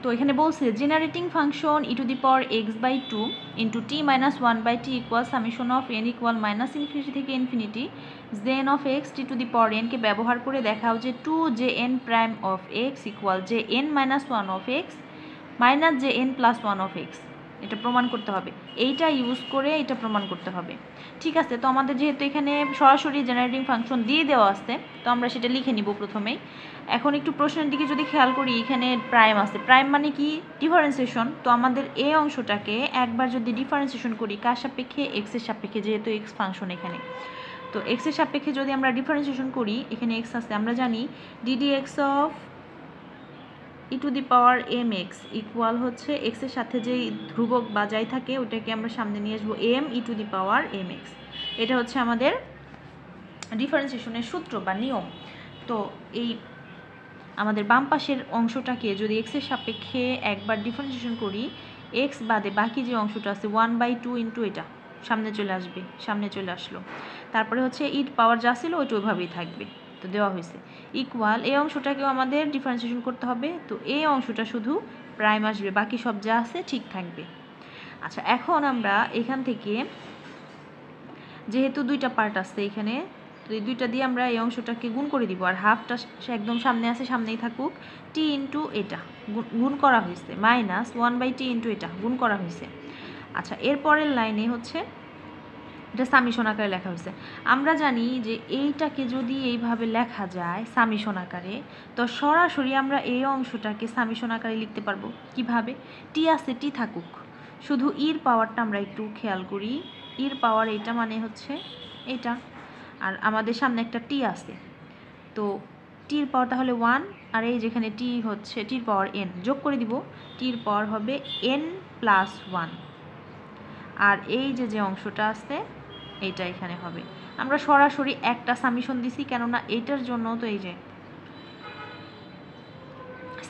তো এখানে বলছে generating function e⁻x/2 into t - 1/t equal summation of n equal -∞ থেকে ইনফিনিটি জেন অফ x t⁻n কে ব্যবহার করে দেখাও যে 2jn prime of x equal jn - 1 of x minus jn + 1 of x। এটা প্রমাণ করতে হবে, এইটা ইউজ করে এটা প্রমাণ করতে হবে। ঠিক আছে, তো আমাদের যেহেতু এখানে সরাসরি জেনারেটিং ফাংশন দিয়ে দেওয়া আছে, তো আমরা সেটা লিখে নিব প্রথমেই। এখন একটু প্রশ্নের দিকে যদি খেয়াল করি, এখানে প্রাইম আছে, প্রাইম মানে কি ডিফারেন্সিয়েশন। তো আমাদের এই অংশটাকে একবার যদি ডিফারেন্সিয়েশন করি কার সাপেক্ষে, এক্স এর সাপেক্ষে, যেহেতু এক্স ফাংশন এখানে। তো এক্স এর সাপেক্ষে যদি আমরা ডিফারেন্সিয়েশন করি, এখানে এক্স আছে, আমরা জানি ddx অফ e⁻mx ইকুয়াল হচ্ছে এক্স এর সাথে যেই ধ্রুবক বা যাই থাকে ওটাকে আমরা সামনে নিয়ে আসবো m e⁻mx। এটা হচ্ছে আমাদের ডিফারেন্সিয়েশনের সূত্র বা নিয়ম। তো এই আমাদের বাম পাশের অংশটাকে যদি এক্স এর সাপেক্ষে একবার ডিফারেন্সিয়েশন করি, এক্স বাদে বাকি যে অংশটা আছে 1/2 ইন্টু এটা সামনে চলে আসবে, সামনে চলে আসলো। তারপরে হচ্ছে ইট পাওয়ার যা ছিল ওইটা ওইভাবেই থাকবে, তো দেওয়া হয়েছে ইকুয়াল এই অংশটাকেও আমাদের ডিফারেন্সিয়েশন করতে হবে। তো এই অংশটা শুধু প্রাইম আসবে, বাকি সব যা আছে ঠিক থাকবে। আচ্ছা, এখন আমরা এখান থেকে যেহেতু দুইটা পার্ট আছে এখানে, তো এই দুইটা দিয়ে আমরা এই অংশটাকে গুণ করে দিব, আর হাফটা একদম সামনে আছে, সামনেই থাকুক। টি ইন্টু এটা গুণ করা হয়েছে, -1/t ইন্টু এটা গুণ করা হয়েছে। আচ্ছা, এরপরের লাইনে হচ্ছে এটা সামিশন আকারে লেখা হয়েছে। আমরা জানি যে এইটাকে যদি এইভাবে লেখা যায় সামিশন আকারে, তো সরাসরি আমরা এই অংশটাকে সামিশন আকারে লিখতে পারবো। কিভাবে? টি আছে, টি থাকুক, শুধু ইর পাওয়ারটা আমরা একটু খেয়াল করি। ইর পাওয়ার এইটা মানে হচ্ছে এটা, আর আমাদের সামনে একটা টি আছে, তো টির পাওয়ার তাহলে 1, আর এই যেখানে টি হচ্ছে টির পাওয়ার n, যোগ করে দিব, টির পাওয়ার হবে n + 1। আর এই যে অংশটা আছে এইটা এখানে হবে। আমরা সরাসরি একটা সামিশন দিছি, কেননা এইটার জন্য তো এই যে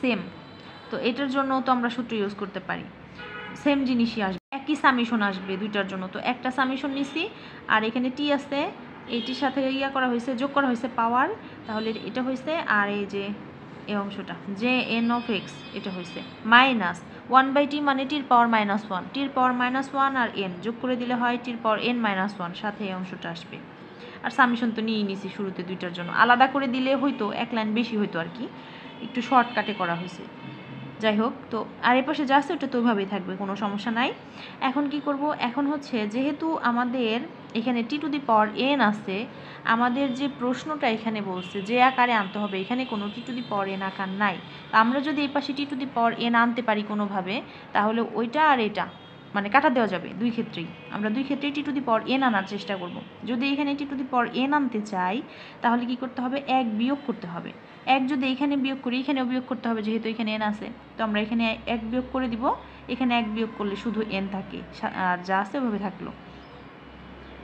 সেম, তো এটার জন্য তো আমরা সূত্র ইউজ করতে পারি, সেম জিনিসই আসবে, একই সামিশন আসবে দুইটার জন্য। তো একটা সামিশন নিছি, আর এখানে টি আছে, এইটির সাথে ইয়া করা হয়েছে, যোগ করা হয়েছে পাওয়ার, তাহলে এটা হয়েছে। আর এই যে এই অংশটা যে n অফ x, এটা হয়েছে -1/t মানে টির পাওয়ার -1, টির পাওয়ার -1 আর n যোগ করে দিলে হয় টির পাওয়ার n - 1, সাথে এই অংশটা আসবে। আর সামিশন তো নিয়েই নিছি শুরুতে দুইটার জন্য, আলাদা করে দিলে হয়তো এক লাইন বেশি হইতো আর কি, একটু শর্টকাটে করা হয়েছে। যাই হোক, তো আর এ পাশে যা আছে ওটা তো ওইভাবেই থাকবে, কোনো সমস্যা নাই। এখন কি করব, এখন হচ্ছে যেহেতু আমাদের এখানে t⁻n আছে, আমাদের যে প্রশ্নটা এখানে বলছে যে আকারে আনতে হবে, এখানে কোনো t⁻n আকার নাই। তো আমরা যদি এই পাশে t⁻n আনতে পারি কোনোভাবে, তাহলে ওইটা আর এটা মানে কাটা দেওয়া যাবে দুই ক্ষেত্রেই। আমরা দুই ক্ষেত্রেই t⁻n আনার চেষ্টা করব। যদি এখানে t⁻n আনতে চাই, তাহলে কি করতে হবে, 1 বিয়োগ করতে হবে। 1 যদি এখানে বিয়োগ করি, এখানেও বিয়োগ করতে হবে, যেহেতু এখানে n আছে। তো আমরা এখানে 1 বিয়োগ করে দিব, এখানে 1 বিয়োগ করলে শুধু n থাকে, আর যা আছে ওভাবে থাকলো।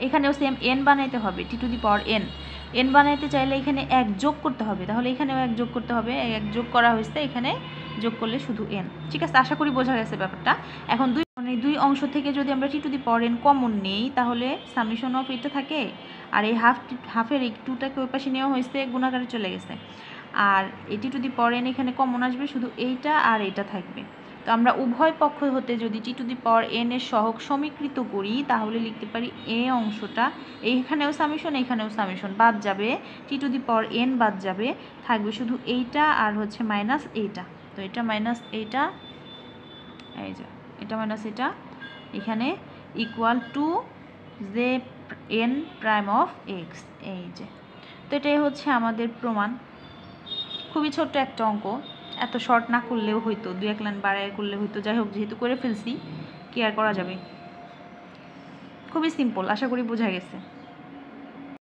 এখানেও সেম n বানাইতে হবে, t⁻n। n বানাইতে চাইলে এখানে 1 যোগ করতে হবে, তাহলে এখানেও 1 যোগ করতে হবে, 1 যোগ করা হয়েছে, এখানে যোগ করলে শুধু n। ঠিক আছে, আশা করি বোঝা গেছে ব্যাপারটা। এখন দুই অংশ থেকে যদি আমরা t⁻n কমন নেই, তাহলে সামেশন অফ এটা থাকে, আর এই হাফের এই 2টাকে ওই পাশে নেওয়া হয়েছে, গুণাকারে চলে গেছে। আর এই t⁻n এখানে কমন আসবে, শুধু এইটা আর এইটা থাকবে। তো আমরা উভয় পক্ষ হতে যদি t⁻n এর সহগ সমীকৃত করি, তাহলে লিখতে পারি এই অংশটা, এইখানেও সামেশন, এইখানেও সামেশন, বাদ যাবে t⁻n, বাদ যাবে, থাকবে শুধু এইটা আর হচ্ছে মাইনাস এইটা। তো এটা মাইনাস এইটা, এই যে এটা মাইনাস এটা, এখানে equal to jn prime of x, এই যে। তো এটাই হচ্ছে আমাদের প্রমাণ। খুবই ছোট্ট একটা অঙ্ক, এত শর্ট না করলেও হয়তো, 2-1 লাইন বাড়ায় করলে হয়তো। যাই হোক, যেহেতু করে ফেলছি কি আর করা যাবে, খুবই সিম্পল, আশা করি বোঝা গেছে।